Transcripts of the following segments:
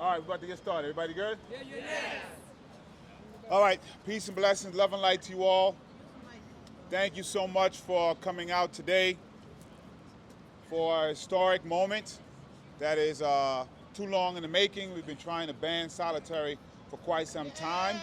All right, we're about to get started. Everybody good? Yes. All right, peace and blessings, love and light to you all. Thank you so much for coming out today for a historic moment that is too long in the making. We've been trying to ban solitary for quite some time.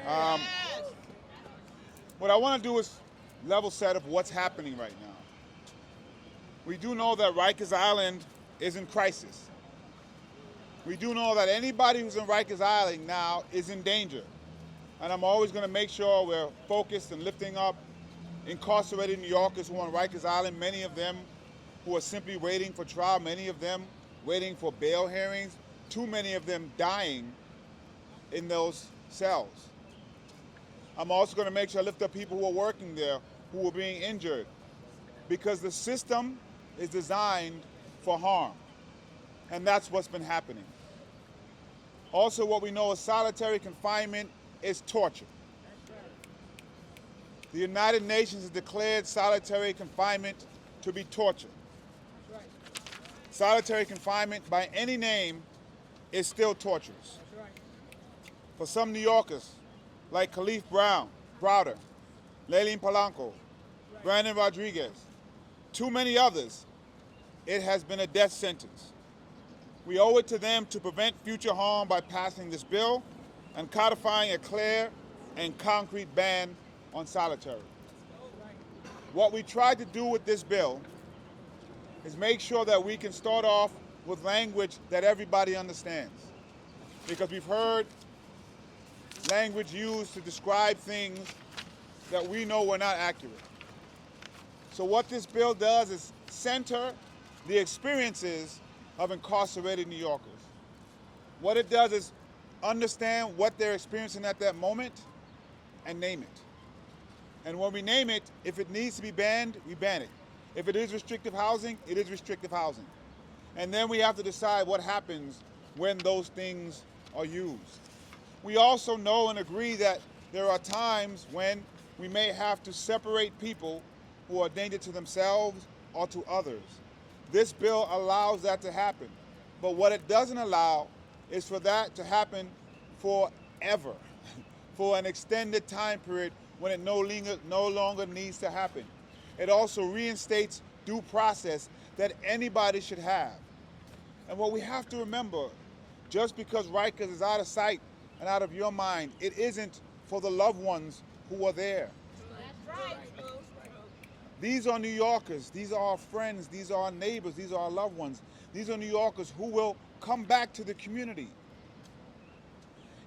Um, what I want to do is level set of what's happening right now. We do know that Rikers Island is in crisis. We do know that anybody who's in Rikers Island now is in danger. And I'm always going to make sure we're focused and lifting up incarcerated New Yorkers who are on Rikers Island, many of them who are simply waiting for trial, many of them waiting for bail hearings, too many of them dying in those cells. I'm also going to make sure I lift up people who are working there who are being injured, because the system is designed for harm, and that's what's been happening. Also, what we know is solitary confinement is torture. The United Nations has declared solitary confinement to be torture. Solitary confinement by any name is still torturous. For some New Yorkers, like Kalina Brown, Browder, Leilene Polanco, Brandon Rodriguez, too many others, it has been a death sentence. We owe it to them to prevent future harm by passing this bill and codifying a clear and concrete ban on solitary. What we tried to do with this bill is make sure that we can start off with language that everybody understands. Because we've heard language used to describe things that we know were not accurate. So what this bill does is center the experiences of incarcerated New Yorkers. What it does is understand what they're experiencing at that moment and name it. And when we name it, if it needs to be banned, we ban it. If it is restrictive housing, it is restrictive housing. And then we have to decide what happens when those things are used. We also know and agree that there are times when we may have to separate people who are a danger to themselves or to others. This bill allows that to happen. But what it doesn't allow is for that to happen forever, for an extended time period when it no longer needs to happen. It also reinstates due process that anybody should have. And what we have to remember, just because Rikers is out of sight and out of your mind, it isn't for the loved ones who are there. That's right. These are New Yorkers, these are our friends, these are our neighbors, these are our loved ones. These are New Yorkers who will come back to the community.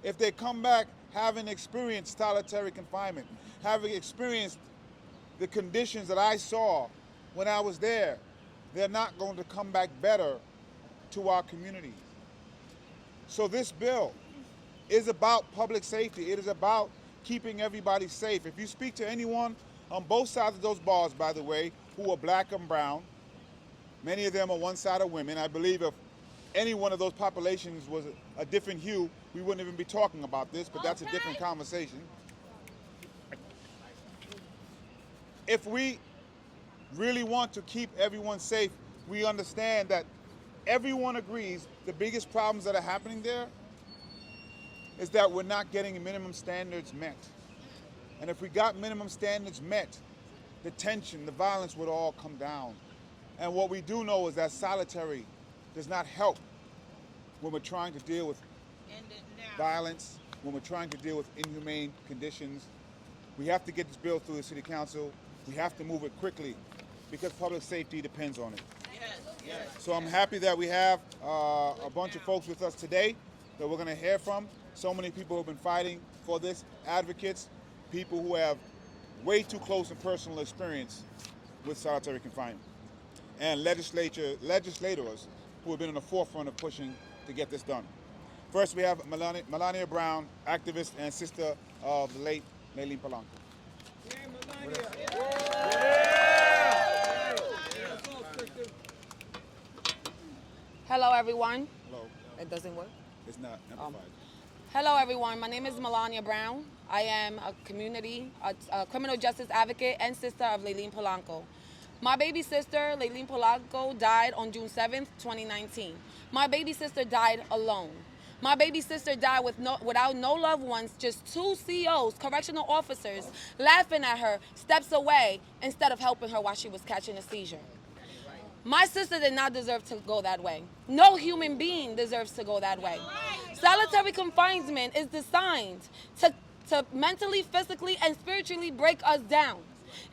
If they come back having experienced solitary confinement, having experienced the conditions that I saw when I was there, they're not going to come back better to our communities. So this bill is about public safety. It is about keeping everybody safe. If you speak to anyone on both sides of those bars, by the way, who are black and brown, many of them are one side of women. I believe if any one of those populations was a different hue, we wouldn't even be talking about this, but that's a different conversation. If we really want to keep everyone safe, we understand that everyone agrees the biggest problems that are happening there is that we're not getting minimum standards met. And if we got minimum standards met, the tension, the violence would all come down. And what we do know is that solitary does not help when we're trying to deal with violence, when we're trying to deal with inhumane conditions. We have to get this bill through the City Council. We have to move it quickly because public safety depends on it. Yes. So I'm happy that we have a bunch of folks with us today that we're going to hear from. So many people who have been fighting for this, advocates, people who have way too close and personal experience with solitary confinement, and legislators who have been in the forefront of pushing to get this done. First, we have Melanie Brown, activist and sister of the late Leilene Polanco. Hello, everyone. Hello. It doesn't work. It's not amplified. Hello, everyone. My name is Melanie Brown. I am a criminal justice advocate and sister of Leilene Polanco. My baby sister, Leilene Polanco, died on June 7th, 2019. My baby sister died alone. My baby sister died without no loved ones, just 2 COs, correctional officers, laughing at her, steps away, instead of helping her while she was catching a seizure. My sister did not deserve to go that way. No human being deserves to go that way. Solitary confinement is designed to mentally, physically, and spiritually break us down.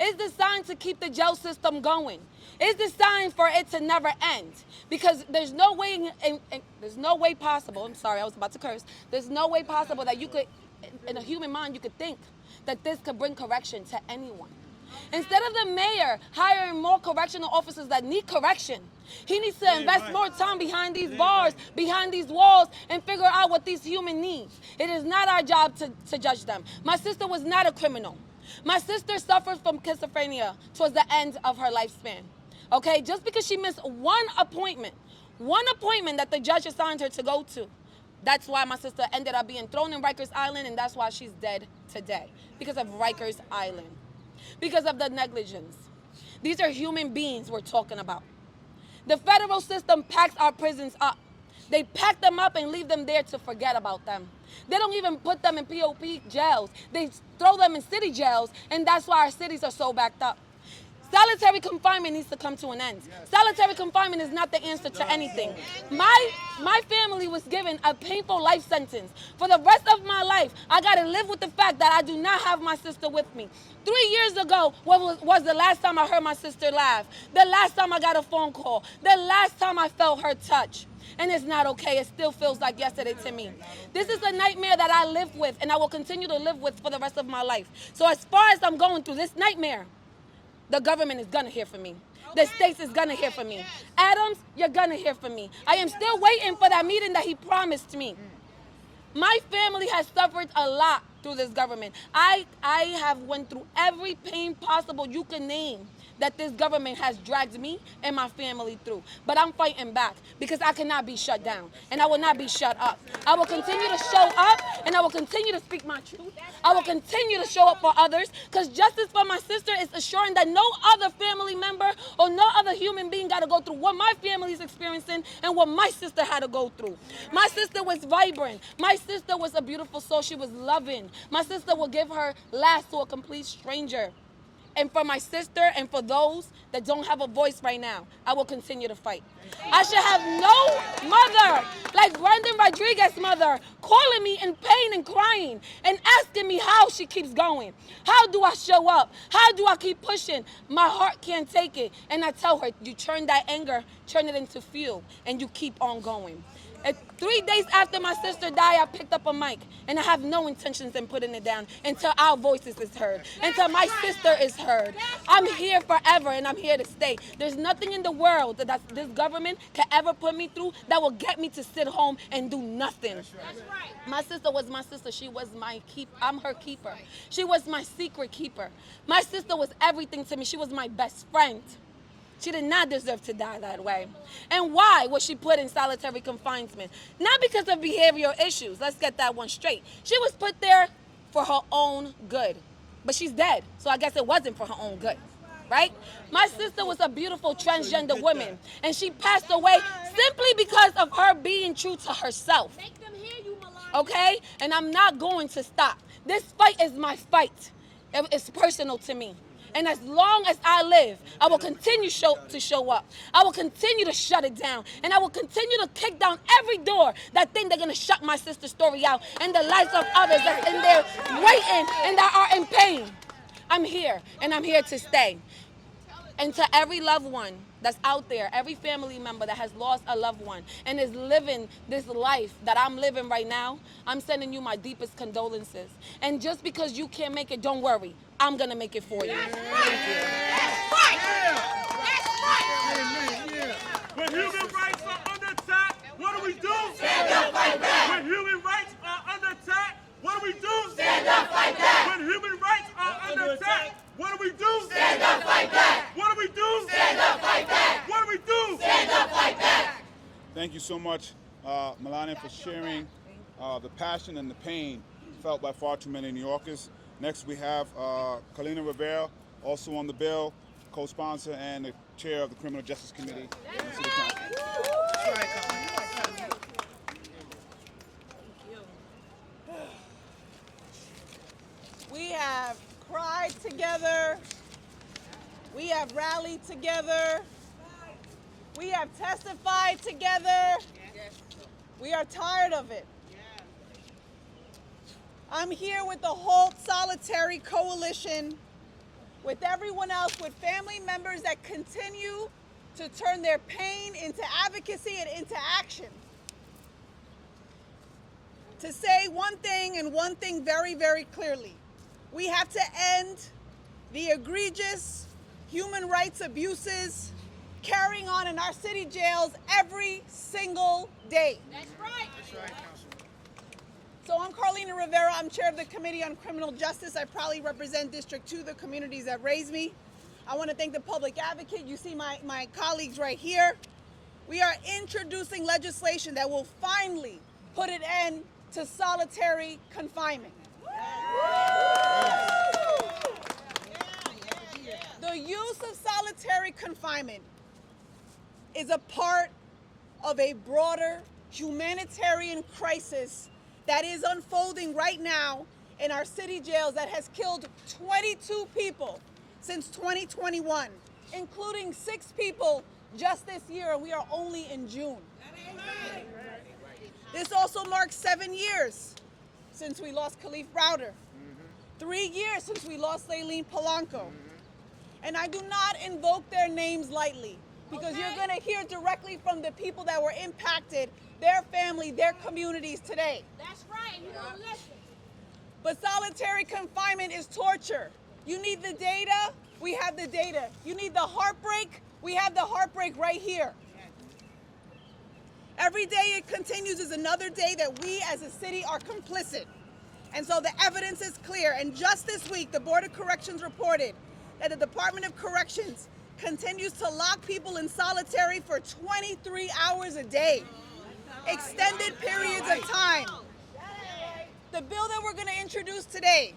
It's designed to keep the jail system going. It's designed for it to never end, because there's no way possible. I'm sorry, I was about to curse. There's no way possible that you could, in a human mind, you could think that this could bring correction to anyone. Instead of the mayor hiring more correctional officers that need correction, he needs to invest more time behind these bars, behind these walls, and figure out what these humans need. It is not our job to judge them. My sister was not a criminal. My sister suffered from schizophrenia towards the end of her lifespan. Okay, just because she missed one appointment that the judge assigned her to go to, that's why my sister ended up being thrown in Rikers Island, and that's why she's dead today, because of Rikers Island, because of the negligence. These are human beings we're talking about. The federal system packs our prisons up. They pack them up and leave them there to forget about them. They don't even put them in POP jails. They throw them in city jails, and that's why our cities are so backed up. Solitary confinement needs to come to an end. Solitary confinement is not the answer to anything. My family was given a painful life sentence. For the rest of my life, I got to live with the fact that I do not have my sister with me. 3 years ago was the last time I heard my sister laugh. The last time I got a phone call. The last time I felt her touch. And it's not okay. It still feels like yesterday to me. This is a nightmare that I live with, and I will continue to live with for the rest of my life. So as far as I'm going through this nightmare, the government is going to hear from me. The states is going to hear from me. Adams, you're going to hear from me. I am still waiting for that meeting that he promised me. My family has suffered a lot through this government. I have went through every pain possible you can name that this government has dragged me and my family through. But I'm fighting back, because I cannot be shut down, and I will not be shut up. I will continue to show up, and I will continue to speak my truth. I will continue to show up for others, because justice for my sister is assuring that no other family member or no other human being got to go through what my family is experiencing and what my sister had to go through. My sister was vibrant. My sister was a beautiful soul. She was loving. My sister will give her last to a complete stranger. And for my sister and for those that don't have a voice right now, I will continue to fight. I should have no mother like Brendan Rodriguez's mother calling me in pain and crying and asking me how she keeps going. How do I show up? How do I keep pushing? My heart can't take it. And I tell her, you turn that anger, turn it into fuel, and you keep on going. And 3 days after my sister died, I picked up a mic, and I have no intentions in putting it down until our voices is heard, until my sister is heard. I'm here forever, and I'm here to stay. There's nothing in the world that this government can ever put me through that will get me to sit home and do nothing. That's right. My sister was my sister. She was my keeper. I'm her keeper. She was my secret keeper. My sister was everything to me. She was my best friend. She did not deserve to die that way. And why was she put in solitary confinement? Not because of behavioral issues. Let's get that one straight. She was put there for her own good. But she's dead, so I guess it wasn't for her own good, right? My sister was a beautiful transgender woman, and she passed away simply because of her being true to herself. Okay? And I'm not going to stop. This fight is my fight. It's personal to me. And as long as I live, I will continue to show up. I will continue to shut it down. And I will continue to kick down every door that think they're going to shut my sister's story out and the lives of others that's in there waiting and that are in pain. I'm here, and I'm here to stay. And to every loved one that's out there, every family member that has lost a loved one and is living this life that I'm living right now, I'm sending you my deepest condolences. And just because you can't make it, don't worry. I'm going to make it for you. That's right. That's right. That's right. When human rights are under attack, what do we do? Stand up, fight back. When human rights are under attack, what do we do? Stand up, fight back. When human rights are under attack, what do we do? Stand up, fight back. What do we do? Stand up, fight back. What do we do? Stand up, fight back. Thank you so much, Melanie, for sharing the passion and the pain felt by far too many New Yorkers. Next, we have Kalina Rivera, also on the bill, co-sponsor and the chair of the Criminal Justice Committee in the City Council. together. We have rallied together. We have testified together. We are tired of it. I'm here with the Halt Solitary Coalition, with everyone else, with family members that continue to turn their pain into advocacy and into action. To say one thing and one thing very, very clearly. We have to end the egregious human rights abuses carrying on in our city jails every single day. That's right. That's right, Councilman. So I'm Kalina Rivera. I'm chair of the Committee on Criminal Justice. I proudly represent District 2, the communities that raised me. I want to thank the public advocate. You see my colleagues right here. We are introducing legislation that will finally put an end to solitary confinement. The use of solitary confinement is a part of a broader humanitarian crisis that is unfolding right now in our city jails that has killed 22 people since 2021, including 6 people just this year, and we are only in June. This also marks 7 years since we lost Kalief Browder, 3 years since we lost Layleen Polanco. And I do not invoke their names lightly, because you're going to hear directly from the people that were impacted, their family, their communities today. That's right. You don't listen. But solitary confinement is torture. You need the data, we have the data. You need the heartbreak, we have the heartbreak right here. Every day it continues is another day that we as a city are complicit. And so the evidence is clear. And just this week, the Board of Corrections reported that the Department of Corrections continues to lock people in solitary for 23 hours a day, extended periods of time. The bill that we're going to introduce today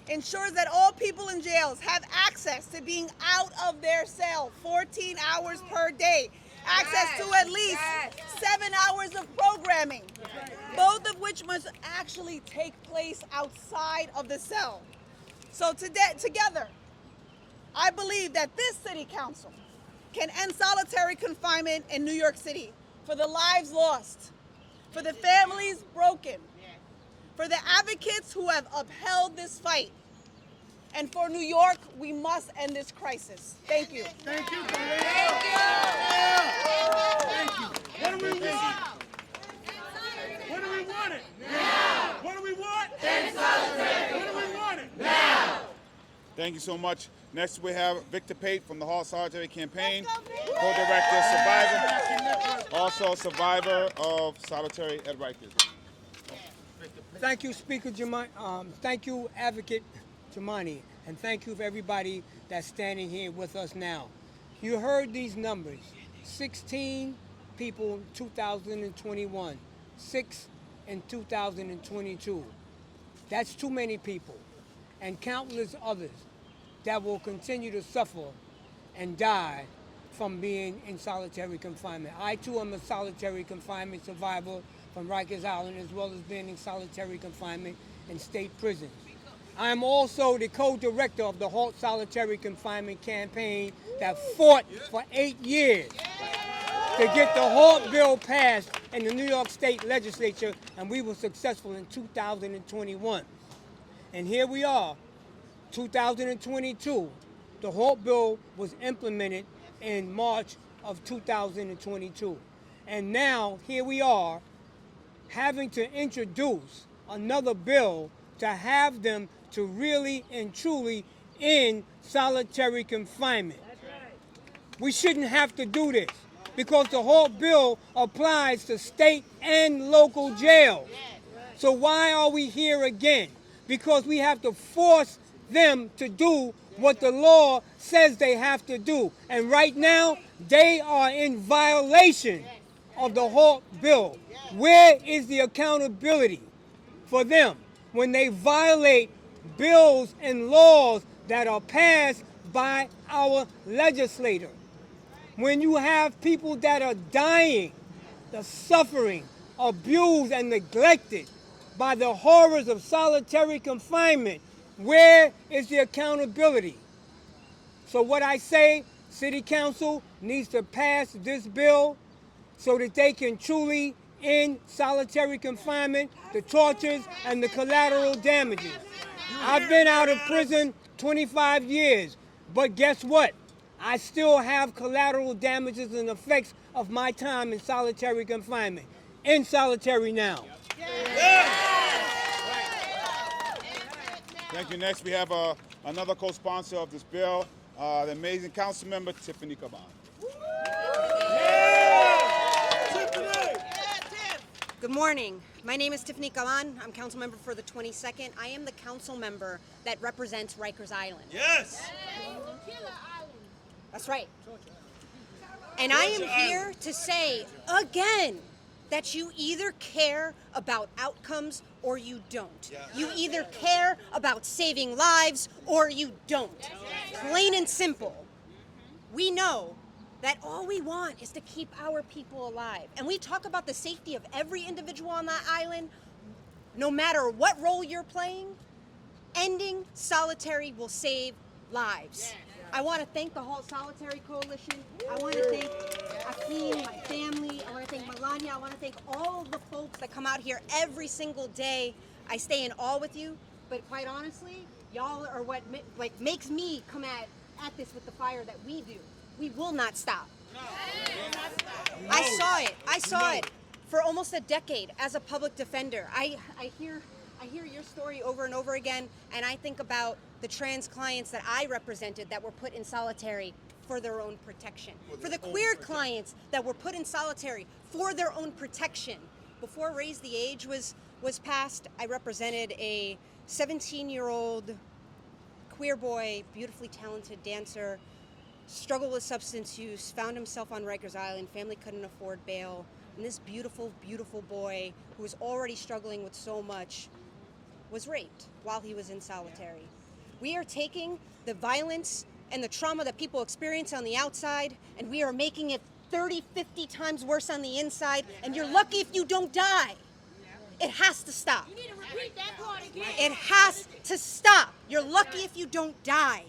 ensures that all people in jails have access to being out of their cell 14 hours per day, access to at least 7 hours of programming, both of which must actually take place outside of the cell. So together, I believe that this city council can end solitary confinement in New York City for the lives lost, for the families broken, for the advocates who have upheld this fight. And for New York, we must end this crisis. Thank you. Thank you, Kalina. Thank you. What do we want? What do we want it? Now. What do we want? Solitary. What do we want it? Now. Thank you so much. Next, we have Victor Pate from the Halt Solitary Campaign, co-director, survivor, also survivor of solitary at Rikers. Thank you, Speaker Jumaane. Thank you, Advocate Jumaane, and thank you for everybody that's standing here with us now. You heard these numbers: 16 people in 2021, 6 in 2022. That's too many people, and countless others that will continue to suffer and die from being in solitary confinement. I too am a solitary confinement survivor from Rikers Island, as well as being in solitary confinement in state prisons. I am also the co-director of the Halt Solitary Confinement Campaign that fought for 8 years to get the Halt bill passed in the New York State Legislature, and we were successful in 2021. And here we are, 2022. The Halt bill was implemented in March of 2022. And now, here we are, having to introduce another bill to have them to really and truly end solitary confinement. We shouldn't have to do this because the Halt bill applies to state and local jails. So why are we here again? Because we have to force them to do what the law says they have to do. And right now, they are in violation of the Halt bill. Where is the accountability for them when they violate bills and laws that are passed by our legislator? When you have people that are dying, the suffering, abused, and neglected by the horrors of solitary confinement, Where is the accountability? So what I say, City Council needs to pass this bill so that they can truly end solitary confinement, the tortures, and the collateral damages. I've been out of prison 25 years, but guess what? I still have collateral damages and effects of my time in solitary confinement. In solitary now. Thank you. Next, we have another co-sponsor of this bill, the amazing council member, Tiffany Kaban. Good morning. My name is Tiffany Kaban. I'm council member for the 22nd. I am the council member that represents Rikers Island. Yes. That's right. And I am here to say again that you either care about outcomes or you don't. You either care about saving lives or you don't. Plain and simple. We know that all we want is to keep our people alive. And we talk about the safety of every individual on that island, no matter what role you're playing. Ending solitary will save lives. I want to thank the whole Solitary Coalition. I want to thank Akeem, my family. I want to thank Melania. I want to thank all of the folks that come out here every single day. I stay in awe with you, but quite honestly, y'all are what makes me come at this with the fire that we do. We will not stop. I saw it for almost a decade as a public defender. I hear your story over and over again, and I think about the trans clients that I represented that were put in solitary for their own protection. For the queer clients that were put in solitary for their own protection. Before Raise the Age was passed, I represented a 17-year-old queer boy, beautifully talented dancer, struggled with substance use, found himself on Rikers Island, family couldn't afford bail, and this beautiful, beautiful boy who was already struggling with so much was raped while he was in solitary. We are taking the violence and the trauma that people experience on the outside, and we are making it 30, 50 times worse on the inside, and you're lucky if you don't die. It has to stop. You need to repeat that part again. It has to stop. You're lucky if you don't die.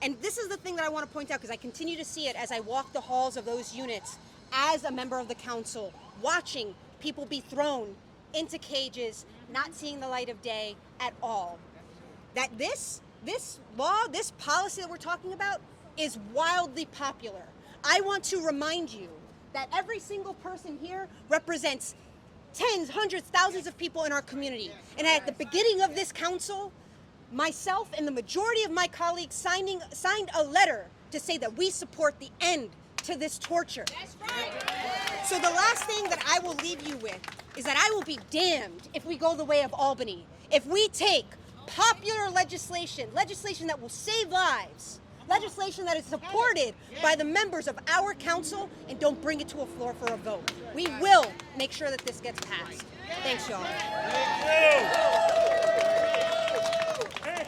And this is the thing that I want to point out, because I continue to see it as I walk the halls of those units as a member of the council, watching people be thrown into cages, not seeing the light of day at all. That this law, this policy that we're talking about is wildly popular. I want to remind you that every single person here represents tens, hundreds, thousands of people in our community. And at the beginning of this council, myself and the majority of my colleagues signed a letter to say that we support the end to this torture. That's right. So the last thing that I will leave you with is that I will be damned if we go the way of Albany. If we take popular legislation that will save lives, legislation that is supported by the members of our council, and don't bring it to a floor for a vote. We will make sure that this gets passed. Thanks, y'all. Hey,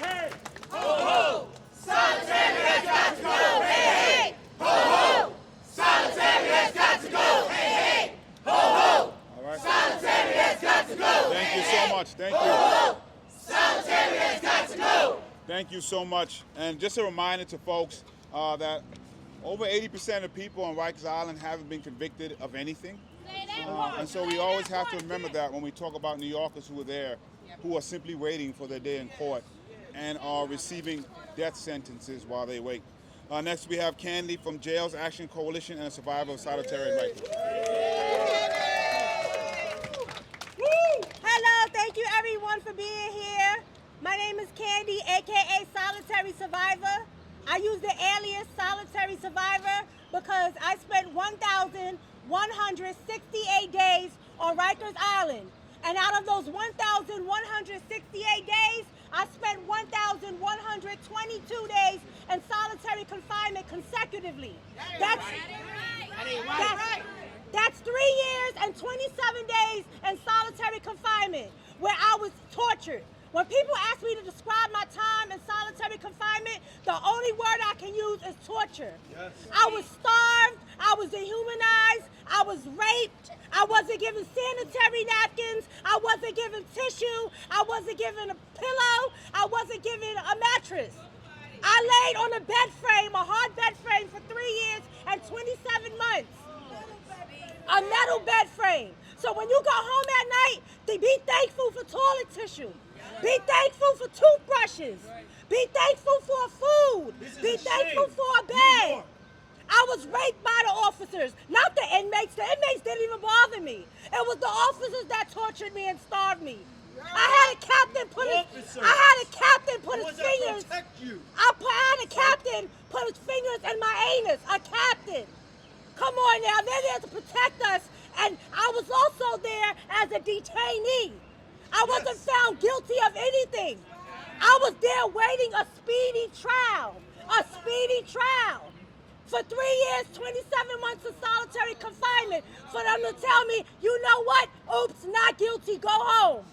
hey. Ho, ho. Solitary has got to go. Hey, hey. Ho, ho. Solitary has got to go. Hey, hey. Ho, ho. All right. Solitary has got to go. Thank you so much. Thank you. Ho, ho. Solitary has got to go. Thank you so much. And just a reminder to folks that over 80% of people on Rikers Island haven't been convicted of anything. And so we always have to remember that when we talk about New Yorkers who are there, who are simply waiting for their day in court and are receiving death sentences while they wait. Next, we have Candy from Jails Action Coalition and a survivor of solitary in Rikers. Hello, thank you everyone for being here. My name is Candy, aka Solitary Survivor. I use the alias Solitary Survivor because I spent 1,168 days on Rikers Island. And out of those 1,168 days, I spent 1,122 days in solitary confinement consecutively. That's 3 years and 27 days in solitary confinement where I was tortured. When people ask me to describe my time in solitary confinement, the only word I can use is torture. Yes. I was starved, I was dehumanized, I was raped. I wasn't given sanitary napkins. I wasn't given tissue. I wasn't given a pillow. I wasn't given a mattress. I laid on a bed frame, a hard bed frame, for 3 years and 27 months. A metal bed frame. So when you go home at night, be thankful for toilet tissue. Be thankful for toothbrushes. Be thankful for food. Be thankful for a bed. I was raped by the officers, not the inmates. The inmates didn't even bother me. It was the officers that tortured me and starved me. I had a captain put his fingers. I had a captain put his fingers in my anus. A captain. Come on now, they're there to protect us, and I was also there as a detainee. I wasn't found guilty of anything. I was there waiting a speedy trial. A speedy trial. For 3 years, 27 months of solitary confinement, for them to tell me, you know what? Oops, not guilty, go home.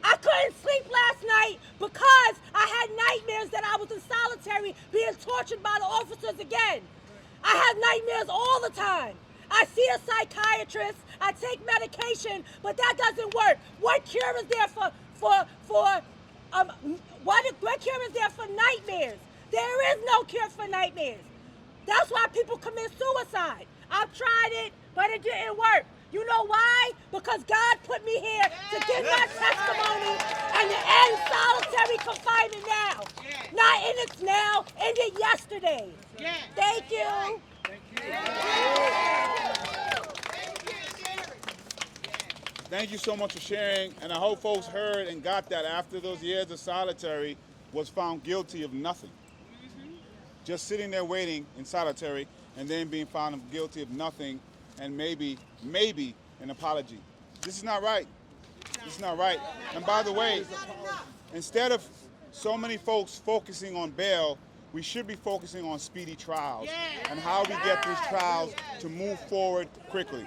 I couldn't sleep last night because I had nightmares that I was in solitary being tortured by the officers again. I have nightmares all the time. I see a psychiatrist, I take medication, but that doesn't work. What cure is there what cure is there for nightmares? There is no cure for nightmares. That's why people commit suicide. I've tried it, but it didn't work. You know why? Because God put me here to give my testimony and to end solitary confinement now. Not in its now, ended yesterday. Thank you. Thank you so much for sharing, and I hope folks heard and got that after those years of solitary was found guilty of nothing. Just sitting there waiting in solitary and then being found guilty of nothing and maybe an apology. This is not right. This is not right. And by the way, instead of so many folks focusing on bail, we should be focusing on speedy trials and how we get these trials to move forward quickly.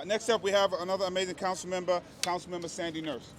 Next up, we have another amazing council member, Councilmember Sandy Nurse.